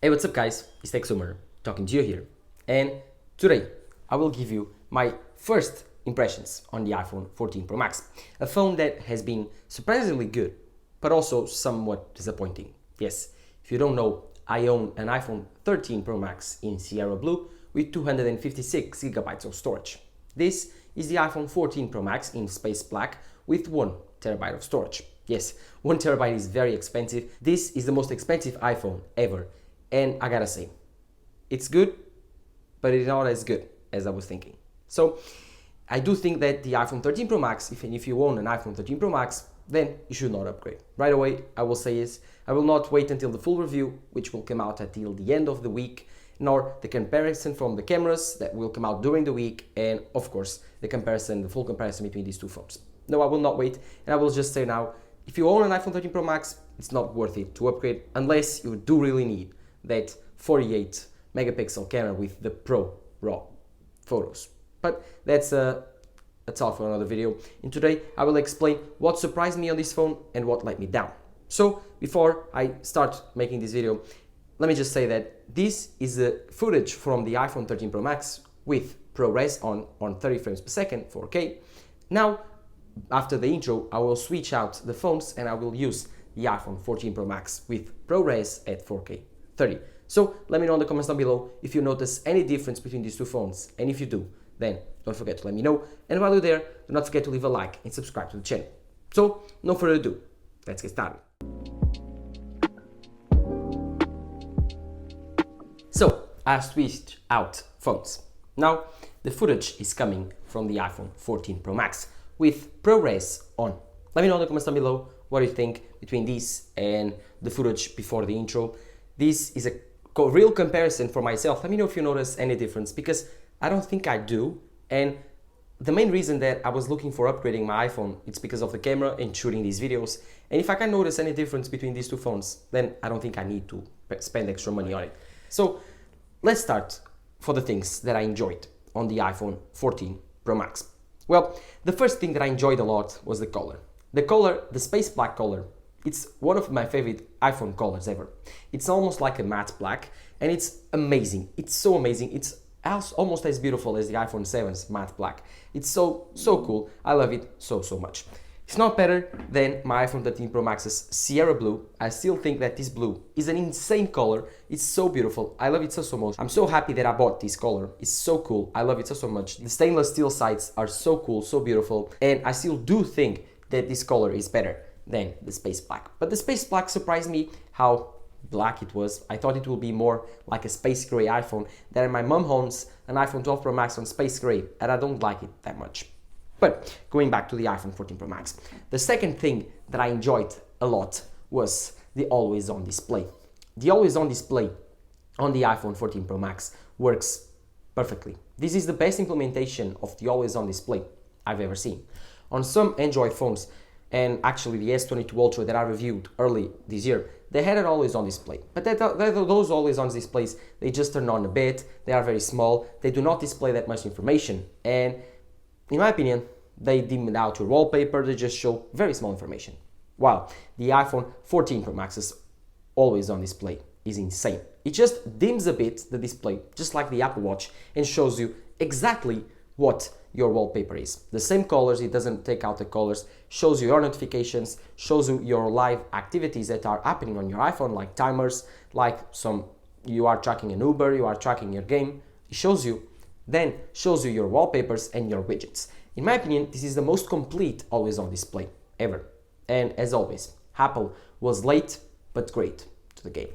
Hey, what's up guys, it's TechSummer talking to you here, and today I will give you my first impressions on the iPhone 14 Pro Max, a phone that has been surprisingly good, but also somewhat disappointing. Yes, if you don't know, I own an iPhone 13 Pro Max in Sierra Blue with 256 gigabytes of storage. This is the iPhone 14 Pro Max in Space Black with 1 terabyte of storage. Yes, 1 terabyte is very expensive. This is the most expensive iPhone ever. And I gotta say, it's good, but it's not as good as I was thinking. So I do think that the iPhone 13 Pro Max, if you own an iPhone 13 Pro Max, then you should not upgrade. Right away, I will say is, I will not wait until the full review, which will come out until the end of the week, nor the comparison from the cameras that will come out during the week, and of course, the full comparison between these two phones. No, I will not wait, and I will just say now, if you own an iPhone 13 Pro Max, it's not worth it to upgrade unless you do really need that 48 megapixel camera with the Pro RAW photos. But that's all for another video. And today I will explain what surprised me on this phone and what let me down. So before I start making this video, let me just say that this is the footage from the iPhone 13 Pro Max with ProRes on 30 frames per second, 4K. Now, after the intro, I will switch out the phones and I will use the iPhone 14 Pro Max with ProRes at 4K 30. So let me know in the comments down below if you notice any difference between these two phones, and if you do, then don't forget to let me know, and while you're there, do not forget to leave a like and subscribe to the channel. So no further ado, let's get started. So I switched out phones. Now the footage is coming from the iPhone 14 Pro Max with ProRes on. Let me know in the comments down below what you think between this and the footage before the intro. This is a real comparison for myself. Let me know if you notice any difference, because I don't think I do. And the main reason that I was looking for upgrading my iPhone, it's because of the camera and shooting these videos. And if I can notice any difference between these two phones, then I don't think I need to spend extra money on it. So let's start for the things that I enjoyed on the iPhone 14 Pro Max. Well, the first thing that I enjoyed a lot was the color. The color, the space black color, it's one of my favorite iPhone colors ever. It's almost like a matte black, and it's amazing. It's so amazing. It's almost as beautiful as the iPhone 7's matte black. It's so cool. I love it so much. It's not better than my iPhone 13 Pro Max's Sierra Blue. I still think that this blue is an insane color. It's so beautiful. I love it so much. I'm so happy that I bought this color. It's so cool. I love it so much. The stainless steel sides are so cool, so beautiful, and I still do think that this color is better than the space black. But the space black surprised me how black it was. I thought it would be more like a space gray iPhone. Then my mom owns an iPhone 12 Pro Max on space gray, and I don't like it that much. But going back to the iPhone 14 Pro Max, the second thing that I enjoyed a lot was the always on display. The always on display on the iPhone 14 Pro Max works perfectly. This is the best implementation of the always on display I've ever seen. On some Android phones, and actually the S22 Ultra that I reviewed early this year, they had it always on display. But those always on displays, they just turn on a bit, they are very small, they do not display that much information, and in my opinion, they dim out your wallpaper, they just show very small information. While the iPhone 14 Pro Max's always on display is insane. It just dims a bit the display, just like the Apple Watch, and shows you exactly what your wallpaper is. The same colors, it doesn't take out the colors, shows you your notifications, shows you your live activities that are happening on your iPhone, like timers, like you are tracking an Uber, you are tracking your game. It shows you, then shows you your wallpapers and your widgets. In my opinion, this is the most complete always on display ever. And as always, Apple was late but great to the game.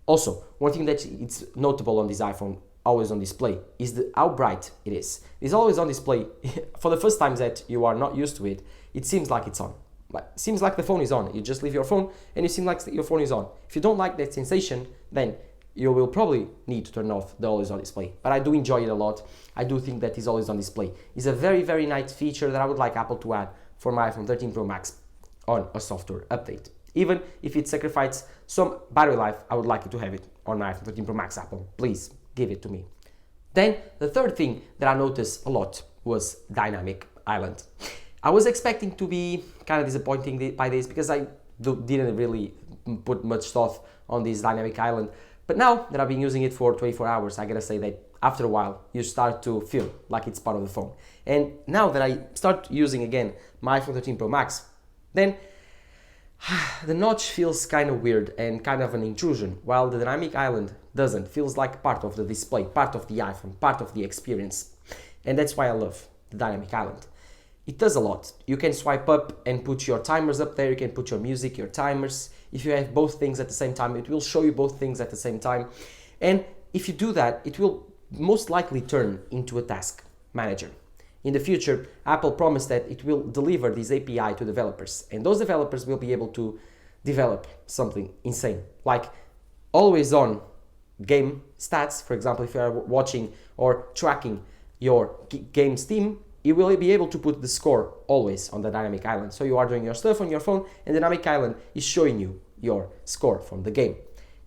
Also, one thing that it's notable on this iPhone always on display is how bright it is. It's always on display. For the first times that you are not used to it, it seems like it's on. It seems like the phone is on. You just leave your phone and you seem like your phone is on. If you don't like that sensation, then you will probably need to turn off the always on display. But I do enjoy it a lot. I do think that is always on display is a very nice feature that I would like Apple to add for my iPhone 13 Pro Max on a software update. Even if it sacrifices some battery life, I would like it to have it on my iPhone 13 Pro Max. Apple, please give it to me. Then the third thing that I noticed a lot was Dynamic Island. I was expecting to be kind of disappointing by this because I didn't really put much thought on this Dynamic Island, But now that I've been using it for 24 hours, I gotta say that after a while, you start to feel like it's part of the phone. And now that I start using again my iPhone 13 Pro Max, then the notch feels kind of weird and kind of an intrusion, while the dynamic island doesn't. Feels like part of the display, part of the iPhone, part of the experience. And that's why I love the dynamic island. It does a lot. You can swipe up and put your timers up there, you can put your music, your timers. If you have both things at the same time, it will show you both things at the same time. And if you do that, it will most likely turn into a task manager. In the future, Apple promised that it will deliver this API to developers, and those developers will be able to develop something insane, like always on game stats. For example, if you are watching or tracking your game Steam, you will be able to put the score always on the dynamic island. So you are doing your stuff on your phone and the dynamic island is showing you your score from the game.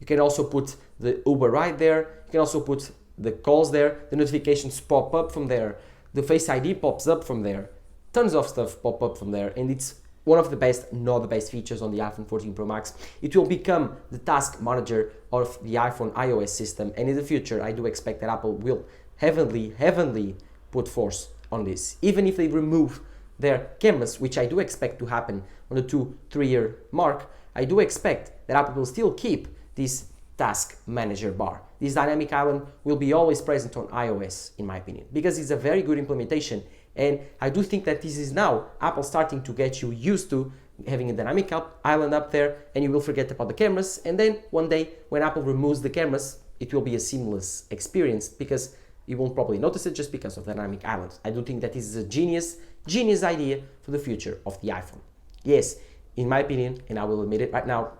You can also put the Uber ride there, you can also put the calls there, the notifications pop up from there, the Face ID pops up from there, tons of stuff pop up from there, and it's one of the best, not the best features on the iPhone 14 Pro Max. It will become the task manager of the iPhone iOS system, and in the future I do expect that Apple will heavily put force on this. Even if they remove their cameras, which I do expect to happen on the 2-3 year mark, I do expect that Apple will still keep this task manager bar. This dynamic island will be always present on iOS, in my opinion, because it's a very good implementation, and I do think that this is now Apple starting to get you used to having a dynamic island up there, and you will forget about the cameras, and then one day when Apple removes the cameras, it will be a seamless experience because you won't probably notice it just because of the dynamic island. I do think that this is a genius idea for the future of the iPhone. Yes, in my opinion, and I will admit it right now,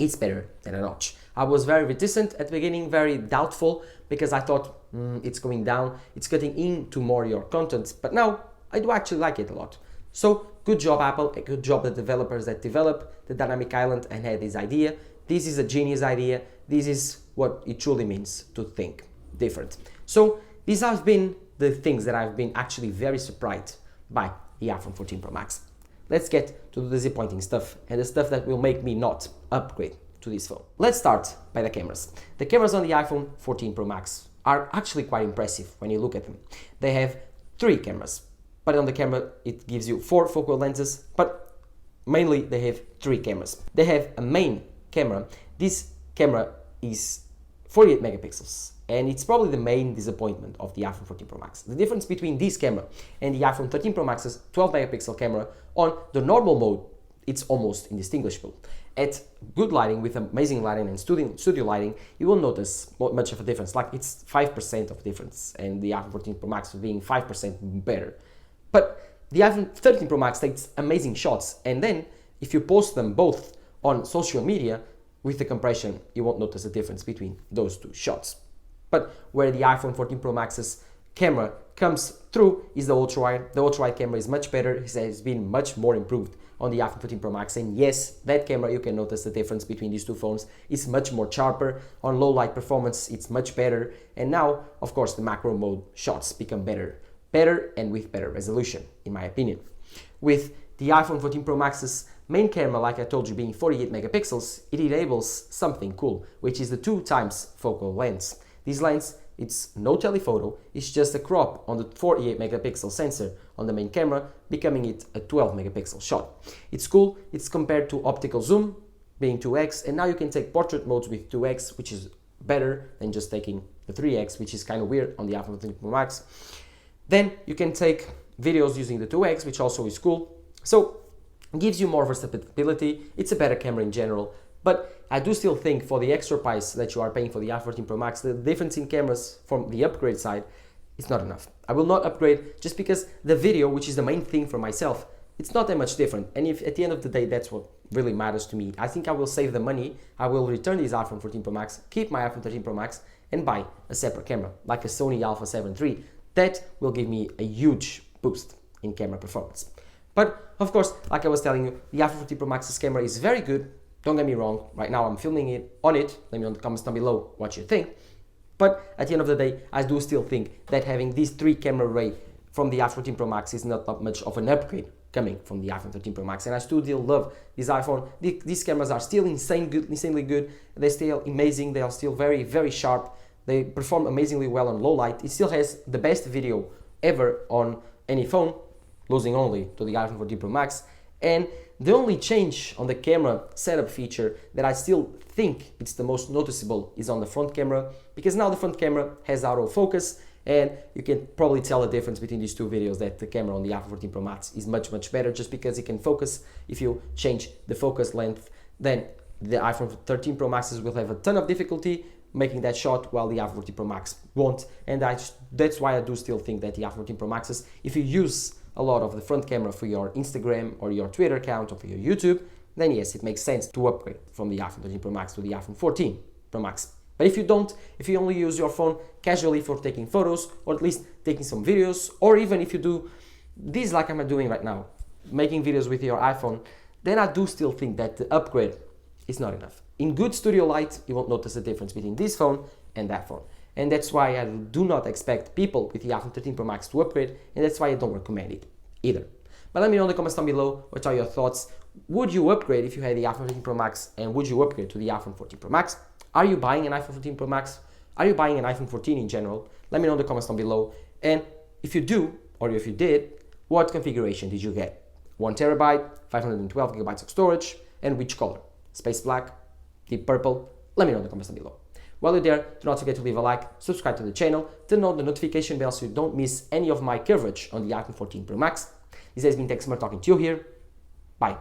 it's better than a notch. I was very reticent at the beginning, very doubtful, because I thought it's going down, it's cutting into more your content, but now I do actually like it a lot. So good job Apple, good job the developers that developed the dynamic island and had this idea. This is a genius idea. This is what it truly means to think different. So these have been the things that I've been actually very surprised by the iPhone 14 Pro Max. Let's get to the disappointing stuff and the stuff that will make me not upgrade to this phone. Let's start by the cameras. The cameras on the iPhone 14 Pro Max are actually quite impressive when you look at them. They have 3 cameras, but on the camera it gives you 4 focal lenses, but mainly they have 3 cameras. They have a main camera. This camera is 48 megapixels, and it's probably the main disappointment of the iPhone 14 Pro Max. The difference between this camera and the iPhone 13 Pro Max's 12 megapixel camera on the normal mode, it's almost indistinguishable. At good lighting, with amazing lighting and studio lighting, you won't notice much of a difference, like it's 5% of difference, and the iPhone 14 Pro Max being 5% better. But the iPhone 13 Pro Max takes amazing shots, and then if you post them both on social media, with the compression, you won't notice a difference between those 2 shots. But where the iPhone 14 Pro Max's camera comes through is the ultra-wide. The ultra-wide camera is much better. It has been much more improved on the iPhone 14 Pro Max. And yes, that camera, you can notice the difference between these 2 phones. It's much more sharper. On low light performance, it's much better. And now, of course, the macro mode shots become better and with better resolution, in my opinion. With the iPhone 14 Pro Max's main camera, like I told you, being 48 megapixels, it enables something cool, which is the 2x focal lens. This lens, it's no telephoto, it's just a crop on the 48 megapixel sensor on the main camera, becoming it a 12 megapixel shot. It's cool, it's compared to optical zoom being 2x, and now you can take portrait modes with 2x, which is better than just taking the 3x, which is kind of weird on the iPhone 14 Pro Max. Then you can take videos using the 2x, which also is cool. So it gives you more versatility. It's a better camera in general, but I do still think for the extra price that you are paying for the iPhone 14 Pro Max, the difference in cameras from the upgrade side is not enough. I will not upgrade just because the video, which is the main thing for myself, it's not that much different. And if at the end of the day, that's what really matters to me, I think I will save the money. I will return this iPhone 14 Pro Max, keep my iPhone 13 Pro Max, and buy a separate camera, like a Sony Alpha 7 III. That will give me a huge boost in camera performance. But of course, like I was telling you, the iPhone 14 Pro Max's camera is very good. Don't get me wrong, right now I'm filming it on it. Let me know in the comments down below what you think. But at the end of the day, I do still think that having this 3 camera array from the iPhone 14 Pro Max is not that much of an upgrade coming from the iPhone 13 Pro Max, and I still love this iPhone. These cameras are still insanely good. They're still amazing. They are still very, very sharp. They perform amazingly well on low light. It still has the best video ever on any phone, losing only to the iPhone 14 Pro Max. And the only change on the camera setup feature that I still think it's the most noticeable is on the front camera, because now the front camera has autofocus, and you can probably tell the difference between these two videos, that the camera on the iPhone 14 Pro Max is much better, just because it can focus. If you change the focus length, then the iPhone 13 Pro Maxes will have a ton of difficulty making that shot, while the iPhone 14 Pro Max won't. And that's why I do still think that the iPhone 14 Pro Maxes, if you use a lot of the front camera for your Instagram or your Twitter account or for your YouTube, then yes, it makes sense to upgrade from the iPhone 13 Pro Max to the iPhone 14 Pro Max. But if you don't, if you only use your phone casually for taking photos, or at least taking some videos, or even if you do this like I'm doing right now, making videos with your iPhone, then I do still think that the upgrade is not enough. In good studio light, you won't notice the difference between this phone and that phone. And that's why I do not expect people with the iPhone 13 Pro Max to upgrade, and that's why I don't recommend it either. But let me know in the comments down below what are your thoughts. Would you upgrade if you had the iPhone 13 Pro Max, and would you upgrade to the iPhone 14 Pro Max? Are you buying an iPhone 14 Pro Max? Are you buying an iPhone 14 in general? Let me know in the comments down below. And if you do, or if you did, what configuration did you get? 1 terabyte, 512 gigabytes of storage, and which color? Space black, deep purple? Let me know in the comments down below. While you're there, do not forget to leave a like, subscribe to the channel, turn on the notification bell so you don't miss any of my coverage on the iPhone 14 Pro Max. This has been Tech Smart talking to you here. Bye.